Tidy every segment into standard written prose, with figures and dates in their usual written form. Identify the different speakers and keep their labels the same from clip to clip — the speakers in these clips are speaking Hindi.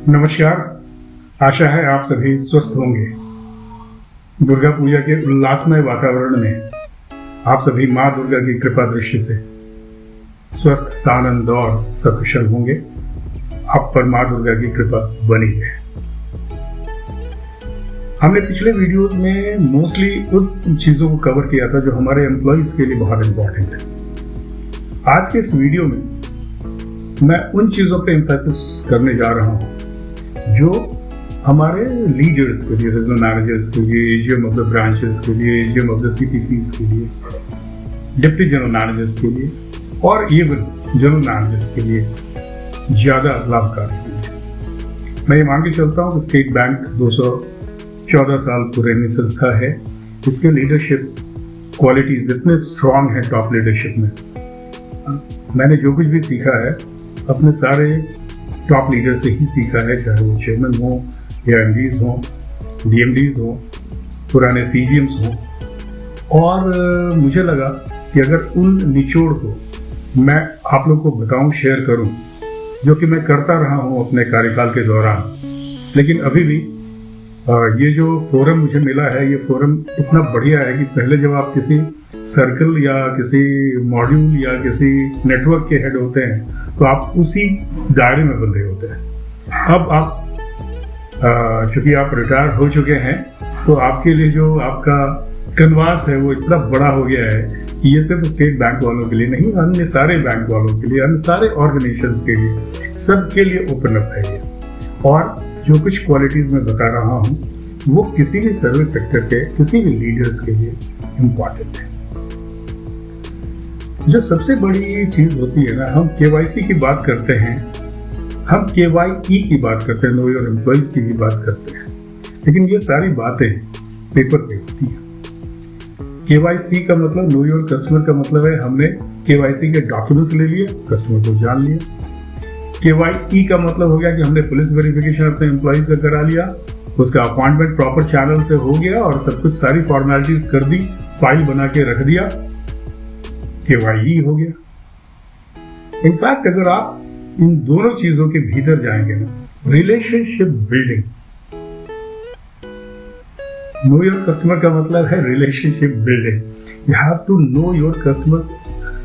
Speaker 1: नमस्कार। आशा है आप सभी स्वस्थ होंगे। दुर्गा पूजा के उल्लासमय वातावरण में आप सभी माँ दुर्गा की कृपा दृष्टि से स्वस्थ, सानंद और सकुशल होंगे। आप पर माँ दुर्गा की कृपा बनी है। हमने पिछले वीडियोस में मोस्टली उन चीजों को कवर किया था जो हमारे एम्प्लॉइज के लिए बहुत इंपॉर्टेंट है। आज के इस वीडियो में मैं उन चीजों पे एम्फेसिस करने जा रहा हूँ जो हमारे लीडर्स के लिए, रीजनल मैनेजर्स के लिए, एजीएम ऑफ द ब्रांचेस के लिए, एजीएम ऑफ द सीपीसीज के लिए, डिप्टी जनरल मैनेजर्स के लिए और इवन जनरल मैनेजर्स के लिए ज़्यादा लाभकारी होंगे। मैं ये मान के चलता हूँ कि स्टेट बैंक 214 साल पुरानी संस्था है। इसके लीडरशिप क्वालिटीज इतने स्ट्रांग हैं टॉप लीडरशिप में। मैंने जो कुछ भी सीखा है अपने सारे टॉप लीडर से ही सीखा है, चाहे वो चेयरमैन हो या एमडीज हो, डीएमडीज हो, पुराने सीजीएम्स हो। और मुझे लगा कि अगर उन निचोड़ को मैं आप लोग को बताऊं, शेयर करूं, जो कि मैं करता रहा हूं अपने कार्यकाल के दौरान, लेकिन अभी भी ये जो फोरम मुझे मिला है, ये फोरम इतना बढ़िया है कि पहले जब आप किसी सर्कल या किसी मॉड्यूल या किसी नेटवर्क के हेड होते हैं तो आप उसी दायरे में बंधे होते हैं। अब आप चूंकि आप रिटायर हो चुके हैं तो आपके लिए जो आपका कनवास है वो इतना बड़ा हो गया है कि ये सिर्फ स्टेट बैंक वालों के लिए नहीं, अन्य सारे बैंक वालों के लिए, अन्य सारे ऑर्गेनाइजेशंस के लिए, सबके लिए ओपन अप है ये। और जो कुछ क्वालिटीज मैं बता रहा हूँ वो किसी भी सर्विस सेक्टर के किसी भी लीडर्स के लिए इम्पॉर्टेंट है। जो सबसे बड़ी चीज होती है ना, हम केवाईसी की बात करते हैं, हम केवाईई की बात करते हैं, नो योर एम्प्लॉइज की भी बात करते हैं, लेकिन ये सारी बातें पेपर पे होती हैं। केवाईसी का मतलब, नो योर कस्टमर का मतलब है हमने केवाईसी के डॉक्यूमेंट्स ले लिए, कस्टमर को जान लिया। केवाईई का मतलब हो गया कि हमने पुलिस वेरिफिकेशन अपने एम्प्लॉइज का करा लिया, उसका अपॉइंटमेंट प्रॉपर चैनल से हो गया और सब कुछ सारी फॉर्मेलिटीज कर दी, फाइल बना के रख दिया, केवाईई हो गया। इनफैक्ट अगर आप इन दोनों चीजों के भीतर जाएंगे ना, relationship building, know your customer का मतलब है relationship building. You have to know your customers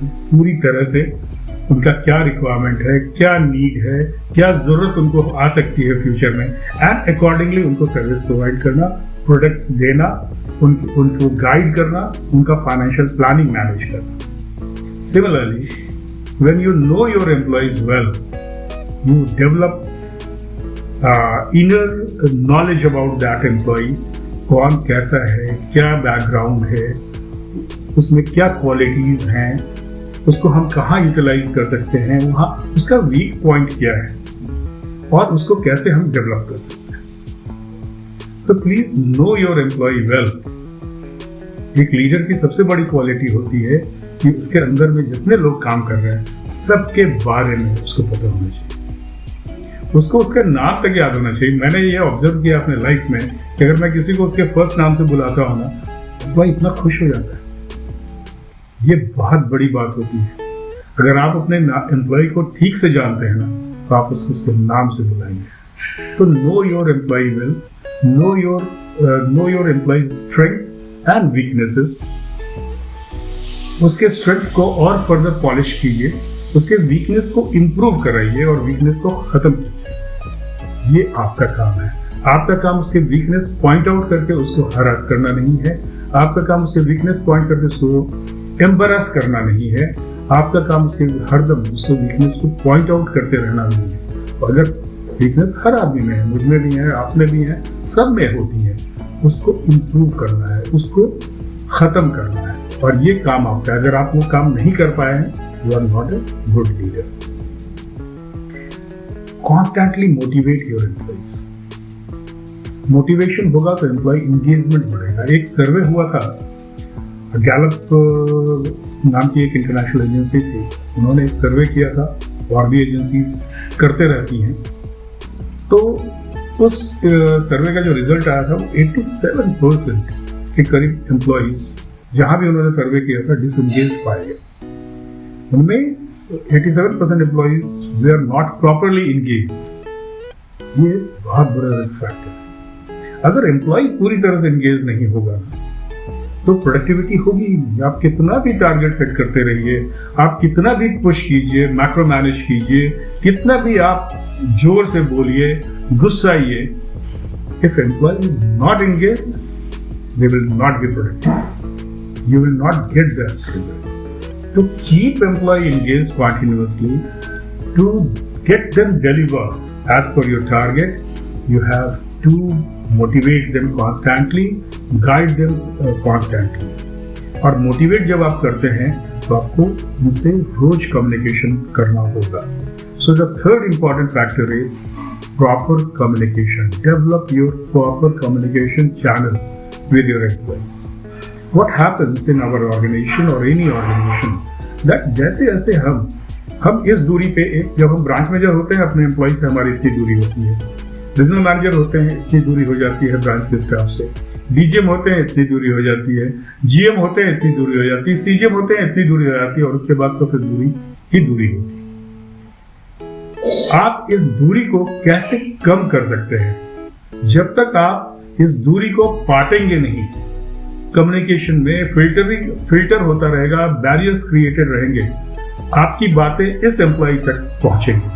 Speaker 1: पूरी तरह से, उनका क्या रिक्वायरमेंट है, क्या नीड है, क्या जरूरत उनको आ सकती है फ्यूचर में, एंड अकॉर्डिंगली उनको सर्विस प्रोवाइड करना, प्रोडक्ट्स देना, उनको गाइड करना, उनका फाइनेंशियल प्लानिंग मैनेज करना। Similarly, when you know your employees well, you develop inner knowledge about that employee, कौन कैसा है, क्या बैकग्राउंड है, उसमें क्या क्वालिटीज हैं, उसको हम कहाँ यूटिलाइज कर सकते हैं, वहाँ उसका वीक पॉइंट क्या है और उसको कैसे हम डेवलप कर सकते हैं। तो please know your employ well. एक लीडर की सबसे बड़ी क्वालिटी होती है कि उसके अंदर में जितने लोग काम कर रहे हैं सबके बारे में उसको पता होना चाहिए, उसको उसका नाम तक याद होना चाहिए। मैंने ये ऑब्जर्व किया अपने लाइफ में कि अगर मैं किसी को उसके फर्स्ट नाम से बुलाता हूँ ना तो वह इतना खुश हो जाता है। ये बहुत बड़ी बात होती है। अगर आप अपने एम्प्लॉय को ठीक से जानते हैं ना तो आप उसको उसके नाम से बुलाएंगे। तो know your employ well, know your employees strength and weaknesses. उसके स्ट्रेंथ को और फर्दर पॉलिश कीजिए, उसके वीकनेस को इंप्रूव कराइए और वीकनेस को खत्म कीजिए। ये आपका काम है। आपका काम उसके वीकनेस पॉइंट आउट करके उसको हरास करना नहीं है। आपका काम उसके वीकनेस पॉइंट करके उसको एम्बैरस करना नहीं है। आपका काम उसके हरदम उसके वीकनेस को पॉइंट आउट करते रहना नहीं है। और अगर वीकनेस हर आदमी में है, मुझ में भी है, आप में भी है, सब में होती है, उसको इंप्रूव करना है, उसको खत्म करना है। और ये काम आपका, अगर आप वो काम नहीं कर पाए हैं, you are not a good leader. Constantly motivate your employees. Motivation होगा तो एम्प्लॉय इंगेजमेंट बढ़ेगा। एक सर्वे हुआ था, गैलप नाम की एक इंटरनेशनल एजेंसी थी, उन्होंने एक सर्वे किया था, और भी एजेंसीज करते रहती हैं। तो उस सर्वे का जो रिजल्ट आया था वो 87% के करीब एम्प्लॉइज, जहां भी उन्होंने सर्वे किया था, डिसएंगेज्ड पाए गए। उनमें 87% एम्प्लॉइज वे आर नॉट प्रॉपरली इंगेज्ड। ये बहुत बड़ा रिस्क फैक्टर है। अगर एम्प्लॉय पूरी तरह से एंगेज नहीं होगा तो प्रोडक्टिविटी होगी ही नहीं। आप कितना भी टारगेट सेट करते रहिए, आप कितना भी पुश कीजिए, मैक्रो मैनेज कीजिए, कितना भी आप जोर से बोलिए, गुस्साइए, if employee is not engaged, they will not be productive. You will not get the result. To keep employee engaged continuously, to get them deliver as per your target, you have to motivate them constantly, guide them constantly. और मोटिवेट जब आप करते हैं तो आपको उनसे रोज कम्युनिकेशन करना होगा. So the third important factor is proper communication. Develop your proper communication channel with your employees. What happens in our organization or any organization that जैसे जैसे हम इस दूरी पे जब हम ब्रांच मैनेजर होते हैं अपने एम्प्लॉय से हमारी इतनी दूरी होती है, रीजनल मैनेजर होते हैं इतनी दूरी हो जाती है ब्रांच के स्टाफ से, डीजीएम होते हैं इतनी दूरी हो जाती है, जीएम होते हैं इतनी दूरी हो जाती है, सीजीएम होते हैं इतनी दूरी हो जाती है और उसके बाद तो फिर दूरी ही दूरी होती है. आप इस दूरी को कैसे कम कर सकते हैं? जब तक आप इस दूरी को पाटेंगे नहीं, कम्युनिकेशन में फिल्टर होता रहेगा, बैरियर्स क्रिएटेड रहेंगे, आपकी बातें इस एम्प्लॉय तक पहुंचेंगी,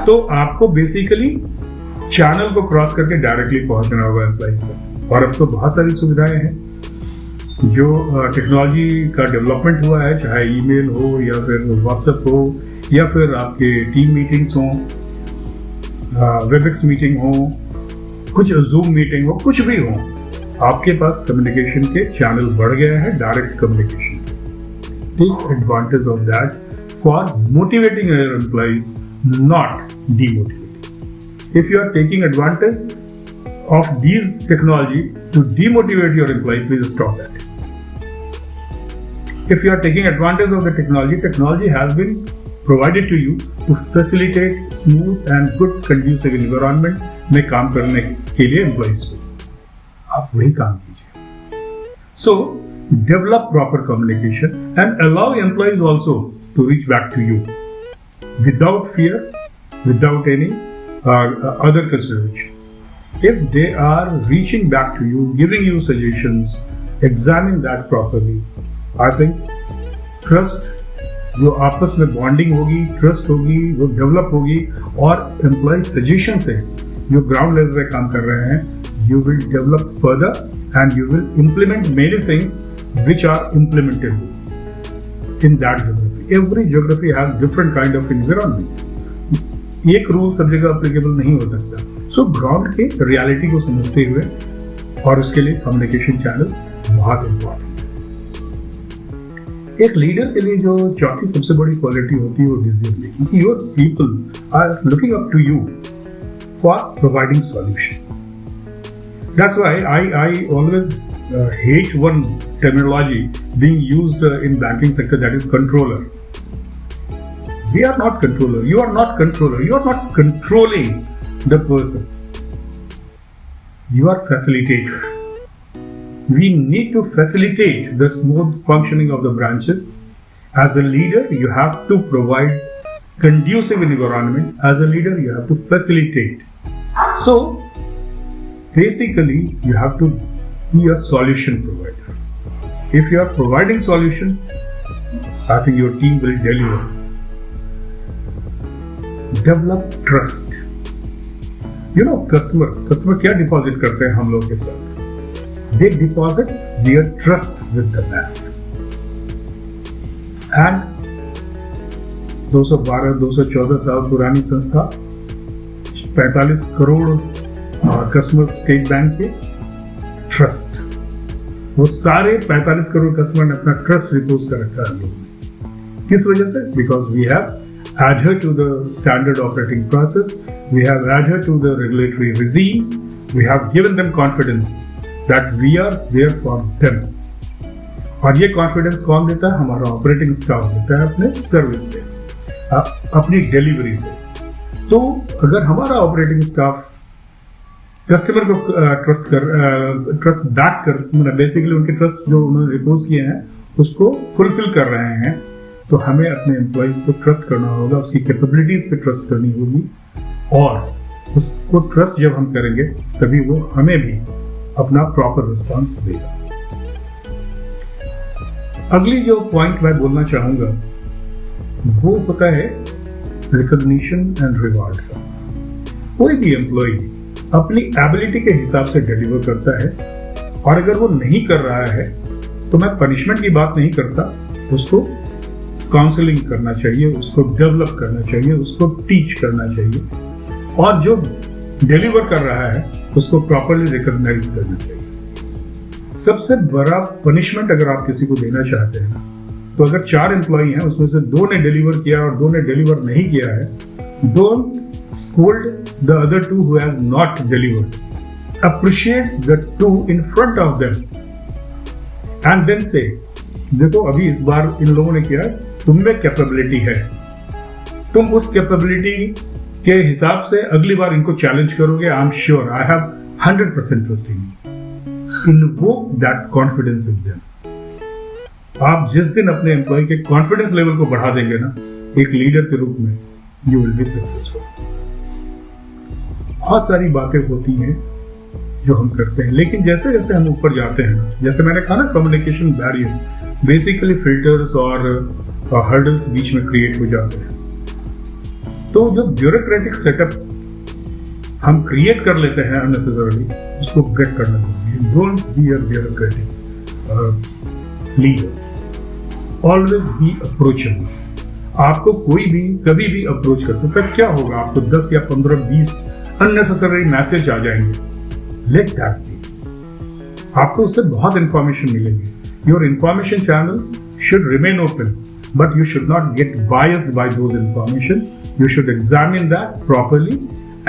Speaker 1: तो आपको बेसिकली चैनल को क्रॉस करके डायरेक्टली पहुंचना होगा एम्प्लॉयज तक. और अब तो बहुत सारी सुविधाएं हैं जो टेक्नोलॉजी का डेवलपमेंट हुआ है, चाहे ईमेल हो या फिर व्हाट्सएप हो या फिर आपके टीम मीटिंग्स हो, वेबएक्स मीटिंग हो, कुछ जूम मीटिंग हो, कुछ भी हो, आपके पास कम्युनिकेशन के चैनल बढ़ गया है, direct communication. Take advantage of that for motivating your employees, not demotivating. If you are taking advantage of these technology to demotivate your employee, please stop that. If you are taking advantage of the technology has been provided to you to facilitate smooth and good conducive environment में काम करने के लिए employees को, आप वही काम कीजिए. So develop proper communication and allow employees also to reach back to you without fear, without any other considerations. If they are reaching back to you, giving you suggestions, examine that properly. I think trust, जो आपस में बॉन्डिंग होगी, ट्रस्ट होगी, वो डेवलप होगी और एम्प्लॉय सजेशन से जो ग्राउंड लेवल पे काम कर रहे हैं, you will develop further and you will implement many things which are implementable in that geography. Every geography has different kind of environment. एक रूल सब जगह अप्लीकेबल नहीं हो सकता. सो ग्राउंड के रियलिटी को समझते हुए और उसके लिए कम्युनिकेशन चैनल बहुत इंपॉर्टेंट है. एक लीडर के लिए जो चौथी सबसे बड़ी क्वालिटी होती है वो decision making. Your people are looking up to you for providing solution. That's why I always hate one terminology being used in banking sector, that is controller. We are not controller. You are not controller. You are not controlling the person. You are facilitator. We need to facilitate the smooth functioning of the branches. As a leader, you have to provide conducive environment. As a leader, you have to facilitate. So, basically, you have to be a solution provider. If you are providing solution, I think your team will deliver. Develop trust. You know, customer क्या डिपॉजिट करते हैं हम लोग के साथ? They deposit their trust with the bank. And 212-214 साल पुरानी संस्था, 45 करोड़ कस्टमर स्टेट बैंक के, ट्रस्ट, वो सारे 45 करोड़ कस्टमर ने अपना ट्रस्ट रिपोज कर रखा है लोगों ने. किस वजह से? Because we have adhered to the standard operating process, we have adhered to the regulatory regime, we have given them confidence that we are there for them. और ये कॉन्फिडेंस कौन देता है? हमारा ऑपरेटिंग स्टाफ देता है अपने सर्विस से, अपनी डिलीवरी से. तो अगर हमारा ऑपरेटिंग स्टाफ कस्टमर को ट्रस्ट बैक कर, मतलब बेसिकली उनके ट्रस्ट जो उन्होंने रिपोज किए हैं उसको फुलफिल कर रहे हैं, तो हमें अपने एम्प्लॉइज पे ट्रस्ट करना होगा, उसकी कैपेबिलिटीज पे ट्रस्ट करनी होगी और उसको ट्रस्ट जब हम करेंगे तभी वो हमें भी अपना प्रॉपर रिस्पॉन्स देगा। अगली जो पॉइंट मैं बोलना चाहूंगा वो होता है रिकॉग्निशन एंड रिवॉर्ड का। कोई भी एम्प्लॉय अपनी एबिलिटी के हिसाब से डिलीवर करता है, और अगर वो नहीं कर रहा है तो मैं पनिशमेंट की बात नहीं करता, उसको काउंसलिंग करना चाहिए, उसको डेवलप करना चाहिए, उसको टीच करना चाहिए, और जो डिलीवर कर रहा है उसको प्रॉपरली रिकॉग्नाइज करना चाहिए। सबसे बड़ा पनिशमेंट अगर आप किसी को देना चाहते हैं तो अगर 4 एम्प्लॉई हैं उसमें से 2 ने डिलीवर किया और 2 ने डिलीवर नहीं किया है, don't scold the other 2 who has not delivered. Appreciate the 2 in front of them and then say, देखो अभी इस बार इन लोगों ने किया, तुम में कैपेबिलिटी है, तुम उस कैपेबिलिटी के हिसाब से अगली बार इनको चैलेंज करोगे। I am sure, I have 100% trust in you. Invoke that confidence in them. आप जिस दिन अपने एम्प्लॉय के कॉन्फिडेंस लेवल को बढ़ा देंगे ना एक लीडर के रूप में, यू विल बी सक्सेसफुल। बहुत सारी बातें होती हैं जो हम करते हैं, लेकिन जैसे जैसे हम ऊपर जाते हैं ना, जैसे मैंने कहा ना, कम्युनिकेशन बैरियर्स, बेसिकली फिल्टर्स और हर्डल्स बीच में क्रिएट हो जाते हैं। तो जो ब्यूरोक्रेटिक सेटअप हम क्रिएट कर लेते हैं अननेसेसरली, उसको ब्रेक करना चाहिए। Don't be a bureaucratic leader, always be approachable. आपको कोई भी कभी भी अप्रोच कर सकता है। क्या होगा, आपको 10 या 15, 20 अननेसेसरी मैसेज आ जाएंगे, लेट दैट बी। आपको उससे बहुत इंफॉर्मेशन मिलेगी। Your information channel should remain open, but you should not get biased by those informations. You should examine that properly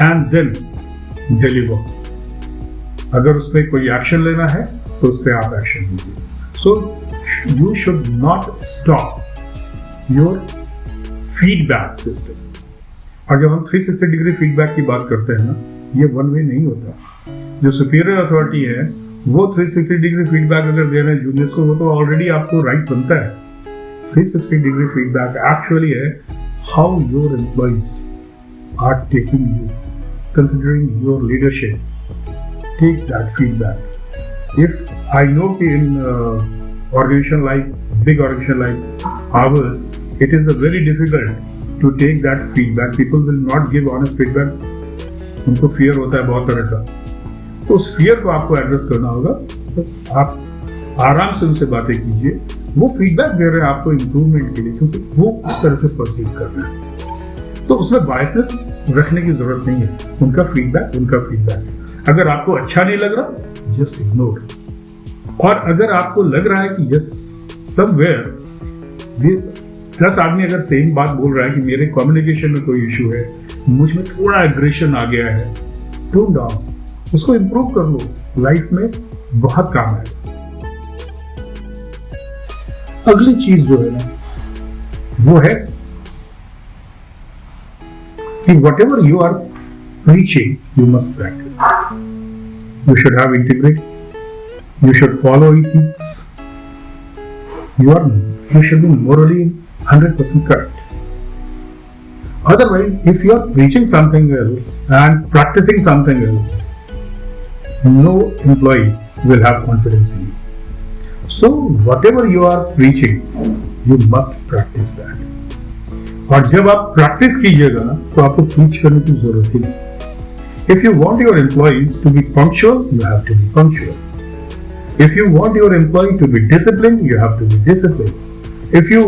Speaker 1: and then deliver. अगर उसमें कोई एक्शन लेना है तो उस पर आप एक्शन लीजिए। So you should not stop your feedback system. और जब हम 360 डिग्री फीडबैक की बात करते हैं ना, ये वन वे नहीं होता। जो सुपीरियर अथॉरिटी है वो 360 डिग्री फीडबैक अगर दे रहे हैं जूनियर्स को, वो तो ऑलरेडी आपको राइट बनता है। 360 डिग्री फीडबैक एक्चुअली है how your employees are taking you, considering your leadership. Take that feedback. If I know कि in organisation like big organisation like ours, it is a very difficult to take that feedback. People will not give honest feedback. उनको fear होता है बहुत तरह का, तो उस fear को आपको एड्रेस करना होगा। तो आप आराम से उनसे बातें कीजिए। वो फीडबैक दे रहे हैं आपको इम्प्रूवमेंट के लिए, क्योंकि वो इस तरह से परसीव कर रहे हैं। तो उसमें बायसेस रखने की जरूरत नहीं है। उनका फीडबैक अगर आपको अच्छा नहीं लग रहा, जस्ट इग्नोर। और अगर आपको लग रहा है कि यस समवेयर 10 आदमी अगर सेम बात बोल रहा है कि मेरे कम्युनिकेशन में कोई इशू है, मुझ में थोड़ा एग्रेशन आ गया है, टोन डाउन, उसको इंप्रूव कर लो, लाइफ में बहुत काम आएगा। अगली चीज जो है ना वो है कि whatever you are preaching, you must practice. You should have integrity. You should follow ethics. You should be morally 100% correct. Otherwise, if you are preaching something else and practicing something else, no employee will have confidence in you. So, whatever you are preaching, you must practice that. और जब आप प्रैक्टिस कीजिएगा ना, तो आपको प्रीच करने की जरूरत ही नहीं। If you want your employees to be punctual, you have to be punctual. If you want your employee to be disciplined, you have to be disciplined. If you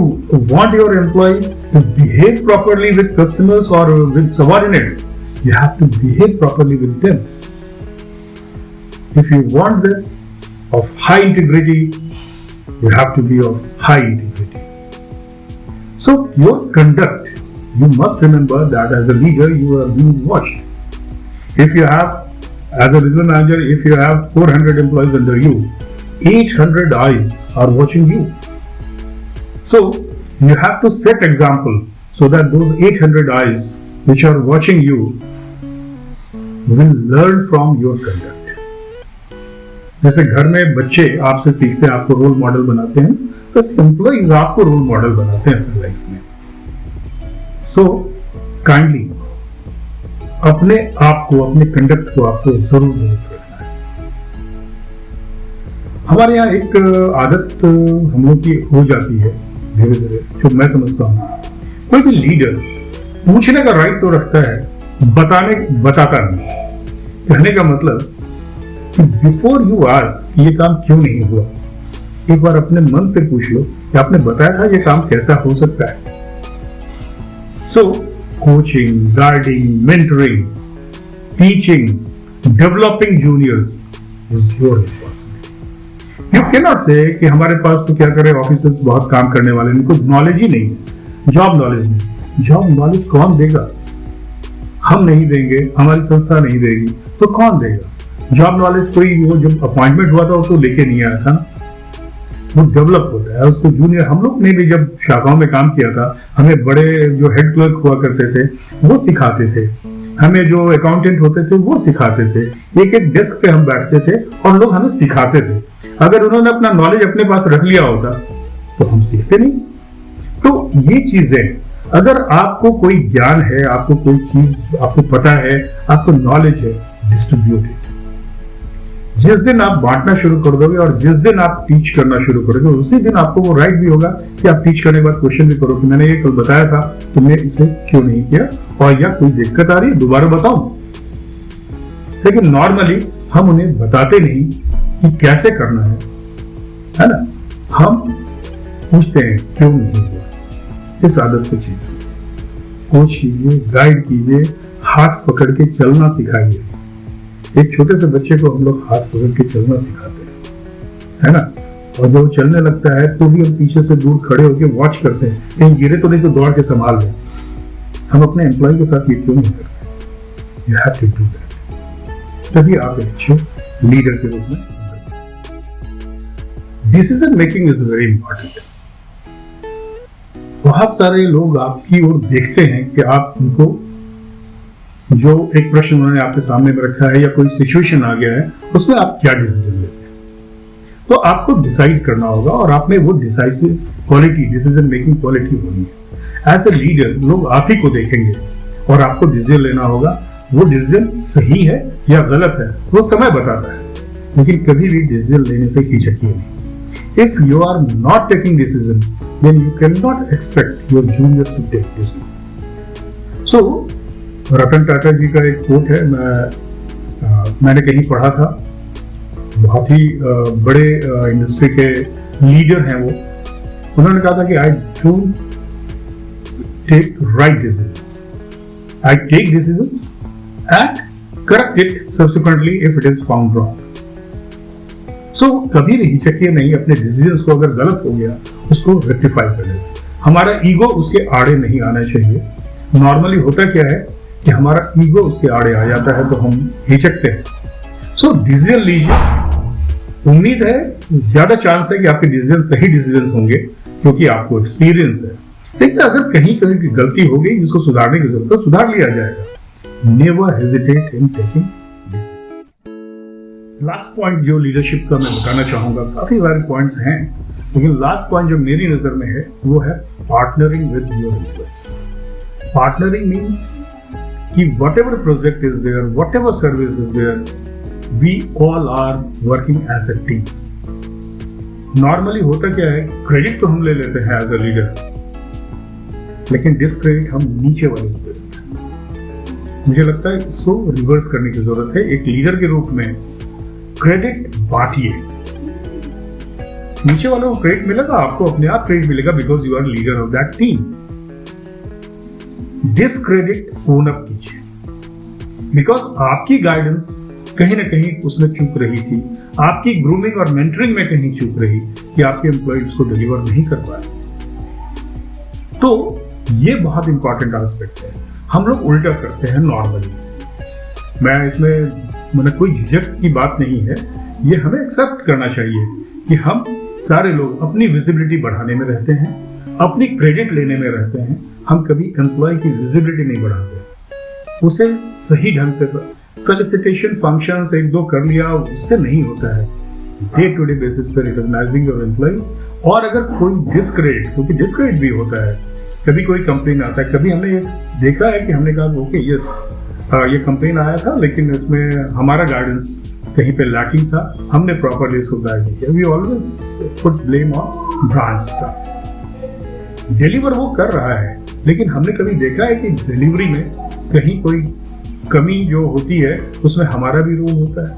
Speaker 1: want your employee to behave properly with customers or with subordinates, you have to behave properly with them. If you want them of high integrity, you have to be of high integrity. So your conduct, you must remember that as a leader, you are being watched. If you have, as a regional manager, if you have 400 employees under you, 800 eyes are watching you. So you have to set example so that those 800 eyes which are watching you will learn from your conduct. जैसे घर में बच्चे आपसे सीखते हैं, आपको रोल मॉडल बनाते हैं, बस एम्प्लॉइज आपको रोल मॉडल बनाते हैं अपनी लाइफ में। सो काइंडली अपने आप को, अपने कंडक्ट को आपको जरूर दुरुस्त रखना है। हमारे यहाँ एक आदत हम लोग की हो जाती है धीरे धीरे, जो मैं समझता हूँ, कोई भी लीडर पूछने का राइट तो रखता है, बताता नहीं। कहने का मतलब कि बिफोर यू आस्क ये काम क्यों नहीं हुआ, एक बार अपने मन से पूछ लो कि आपने बताया था ये काम कैसा हो सकता है। So coaching, guiding, mentoring, teaching, developing juniors is your responsibility. You can not say कि हमारे पास तो क्या करें, ऑफिसर्स बहुत काम करने वाले, इनको नॉलेज ही नहीं है, जॉब नॉलेज नहीं। जॉब नॉलेज कौन देगा? हम नहीं देंगे, हमारी संस्था नहीं देगी, तो कौन देगा? जॉब नॉलेज कोई वो जब अपॉइंटमेंट हुआ था तो लेके नहीं आया था, वो डेवलप होता है। उसको जूनियर, हम लोग ने भी जब शाखाओं में काम किया था, हमें बड़े जो हेड क्लर्क हुआ करते थे वो सिखाते थे, हमें जो अकाउंटेंट होते थे वो सिखाते थे, एक एक डेस्क पे हम बैठते थे और लोग हमें सिखाते थे। अगर उन्होंने अपना नॉलेज अपने पास रख लिया होता तो हम सीखते नहीं। तो ये चीजें, अगर आपको कोई ज्ञान है, आपको कोई चीज आपको पता है, आपको नॉलेज है, डिस्ट्रीब्यूट इट। जिस दिन आप बांटना शुरू कर दोगे और जिस दिन आप टीच करना शुरू करोगे, उसी दिन आपको वो राइट भी होगा कि आप टीच करने के बाद क्वेश्चन भी करो कि मैंने ये कल बताया था, तुमने इसे क्यों नहीं किया, और या कोई दिक्कत आ रही है दोबारा बताओ। लेकिन नॉर्मली हम उन्हें बताते नहीं कि कैसे करना है ना? हम पूछते हैं क्यों नहीं हुआ। इस आदत को चीज कोच कीजिए, गाइड कीजिए, हाथ पकड़ के चलना सिखाइए। एक छोटे से बच्चे को हम लोग हाथ पकड़ के चलना सिखाते हैं, है ना? और जब वो चलने लगता है तो भी हम पीछे से दूर खड़े होकर वॉच करते हैं, कहीं गिरे तो नहीं तो दौड़ के संभाल लें। हम अपने एम्प्लॉय के साथ ये क्यों नहीं करते? You have to do that, तभी आप एक अच्छे लीडर के रूप में। Decision making is very important. बहुत सारे लोग आपकी ओर देखते हैं कि आप उनको, जो एक प्रश्न उन्होंने आपके सामने में रखा है या कोई सिचुएशन आ गया है, उसमें आप क्या डिसीजन लेते हैं। तो आपको डिसाइड करना होगा और आप में वो decisive quality, decision making quality होनी है। एज ए लीडर लोग आप ही को देखेंगे और आपको डिसीजन लेना होगा। वो डिसीजन सही है या गलत है वो समय बताता है, लेकिन कभी भी डिसीजन लेने से हिचकिए नहीं। If you are not taking decision, then you cannot expect your juniors to take decision. So, Ratan Tata जी का एक कोट है, मैंने कहीं पढ़ा था, बहुत ही बड़े इंडस्ट्री के लीडर हैं वो। उन्होंने कहा था कि I don't take right decisions. I take decisions and correct it subsequently if it is found wrong. सो कभी भी हिचकिए नहीं अपने डिसीजंस को, अगर गलत हो गया उसको रेक्टिफाई करने से। हमारा ईगो उसके आड़े नहीं आना चाहिए। नॉर्मली होता क्या है कि हमारा ईगो उसके आड़े आ जाता है तो हम हिचकते हैं। सो डिसीजन लीजिए। उम्मीद है, ज्यादा चांस है कि आपके डिसीजन सही डिसीजन होंगे क्योंकि आपको एक्सपीरियंस है। लेकिन अगर कहीं कहीं की गलती हो गई जिसको सुधारने की जरूरत है, सुधार लिया जाएगा। Never hesitate in taking decision. Last point जो लीडरशिप का मैं बताना चाहूंगा, काफी सारे पॉइंट्स हैं, लेकिन लास्ट पॉइंट जो मेरी नजर में है वो है partnering with your employees. Partnering means कि whatever project is there, whatever service is there, we all are working as a team. Normally होता क्या है, क्रेडिट तो हम ले लेते हैं एज अ लीडर, लेकिन डिसक्रेडिट हम नीचे वाले को देते हैं। मुझे लगता है इसको रिवर्स करने की जरूरत है। एक लीडर के रूप में क्रेडिट बांटिए। नीचे वालों को क्रेडिट मिलेगा, आपको अपने आप क्रेडिट मिलेगा because you are leader of that team. Discredit own up कीजिए बिकॉज आपकी गाइडेंस कहीं ना कहीं उसमें चूक रही थी, आपकी ग्रूमिंग और मेंटरिंग में कहीं चूक रही कि आपके एम्प्लॉइज को डिलीवर नहीं कर पाए। तो ये बहुत इंपॉर्टेंट एस्पेक्ट है। हम लोग उल्टा करते हैं नॉर्मली। मैं इसमें मैंने कोई झिझक की बात नहीं है, ये हमें एक्सेप्ट करना चाहिए कि हम सारे लोग अपनी विजिबिलिटी बढ़ाने में रहते हैं, अपनी क्रेडिट लेने में रहते हैं। हम कभी एम्प्लॉय की विजिबिलिटी नहीं बढ़ाते, उसे सही ढंग से फेलिसिटेशन फंक्शंस एक दो कर लिया उससे नहीं होता है। डे टू डे बेसिस पे रिकॉग्नाइजिंग योर एम्प्लॉइज। और अगर कोई डिसक्रेडिट, क्योंकि डिसक्रेडिट भी होता है, कभी कोई कंप्लेन आता है, कभी हमने देखा है कि हमने कहा ओके यस ये कंप्लेन आया था, लेकिन इसमें हमारा गाइडेंस कहीं पे लैकिंग था, हमने प्रॉपरली इसको गाइड नहीं किया। We always put blame on branch staff. Deliver वो कर रहा है, लेकिन हमने कभी देखा है कि डिलीवरी में कहीं कोई कमी जो होती है उसमें हमारा भी रोल होता है?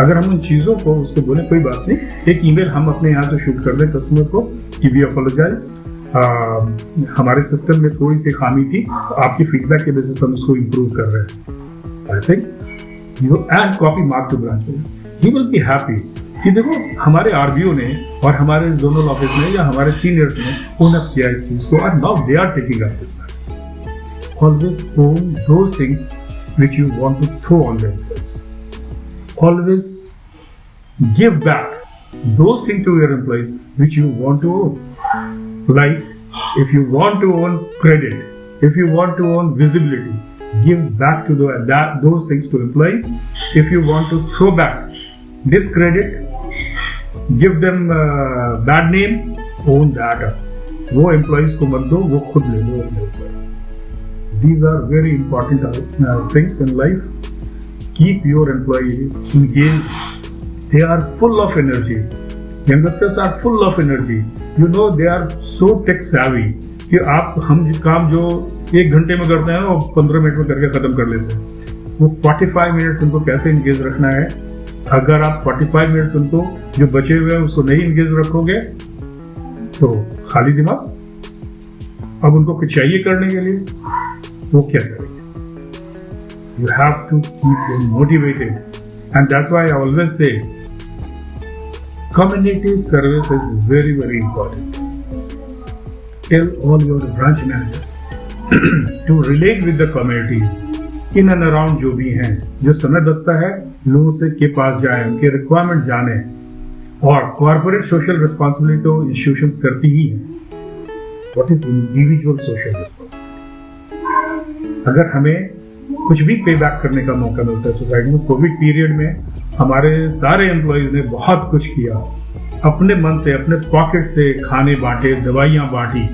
Speaker 1: अगर हम उन चीज़ों को उसको बोले कोई बात नहीं, एक ईमेल हम अपने यहाँ से शूट कर दें कस्टमर को कि वी अपोलोजाइज, हमारे सिस्टम में थोड़ी सी खामी थी, आपकी फीडबैक के बेसिस पर हम उसको इम्प्रूव कर रहे हैं। I think you and copy mark to branch, he will be happy कि देखो हमारे आरबीओ ने और हमारे जोनल ऑफिस ने या हमारे सीनियर्स ने ओन अप किया इस चीज़ को, और now they are taking up this matter. Always own those things which you want to throw on the employees. Always give back those things to your employees which you want to own. Like if you want to own credit, if you want to own visibility, give back to those things to employees. If you want to throw back discredit, give them bad name, own that up. वो employees को मत दो, वो खुद ले लो अपने ऊपर। These are very important things in life. Keep your employees engaged. They are full of energy. Youngsters are full of energy. You know they are so tech savvy कि हम काम जो 1 घंटे में करते हैं वो 15 मिनट में करके खत्म कर लेते हैं। वो 45 मिनट्स उनको कैसे इंगेज रखना है, अगर आप 45 मिनट्स उनको जो बचे हुए हैं उसको नहीं इंगेज रखोगे तो खाली दिमाग। अब उनको कुछ चाहिए करने के लिए, वो क्या करेंगे? You have to keep them motivated, and that's why I always say community service is very, very important. Tell all your branch managers to relate with the communities in and around जो भी हैं, जो समय बचता है लोगों से के पास जाएं, उनके रिक्वायरमेंट जाने। और कॉर्पोरेट सोशल रिस्पॉन्सिबिलिटी तो इंस्टीट्यूशंस करती ही हैं। What is individual social responsibility? अगर हमें कुछ भी पे बैक करने का मौका मिलता है सोसाइटी में, कोविड पीरियड में हमारे सारे एम्प्लॉयज ने बहुत कुछ किया, अपने मन से, अपने पॉकेट से खाने बांटे, दवाइयाँ बांटी।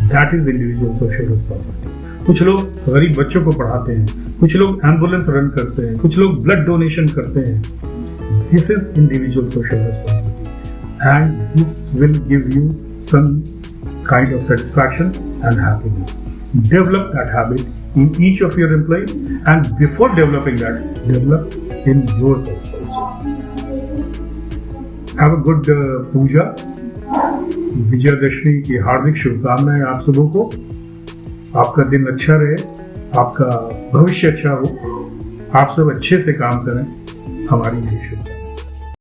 Speaker 1: That is individual social responsibility. कुछ लोग गरीब बच्चों को पढ़ाते हैं, कुछ लोग एम्बुलेंस रन करते हैं, कुछ लोग ब्लड डोनेशन करते हैं। This is individual social responsibility and this will give you some kind of satisfaction and happiness. Develop that habit in each of your employees, and before developing that, develop in yourself also. Have a good puja. Vijayadashami की हार्दिक शुभकामनाएं आप सबों को। आपका दिन अच्छा रहे, आपका भविष्य अच्छा हो, आप सब अच्छे से काम करें, हमारी यही शुभकामनाएं।